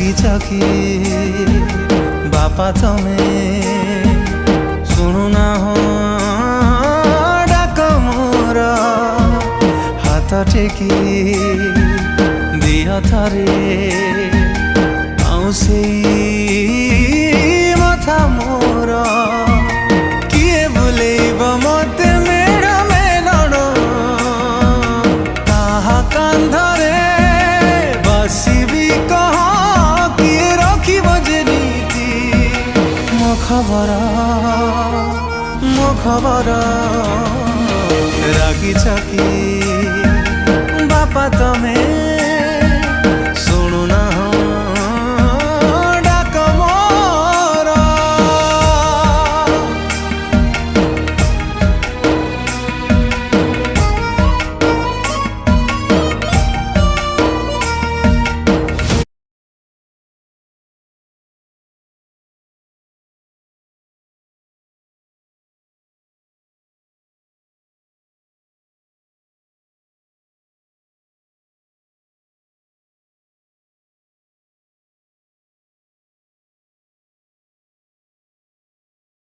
रागिछ कि बापा तमे शुणुना हो डाक मोर हाथ टेकी दिह थरे आउसे मथा मोर किए बुलेब मते मेड़ मेलण ताहा कांधरे बसिबी कह किए रखिब जे नीति मो खबर रागिछ कि बापा तमे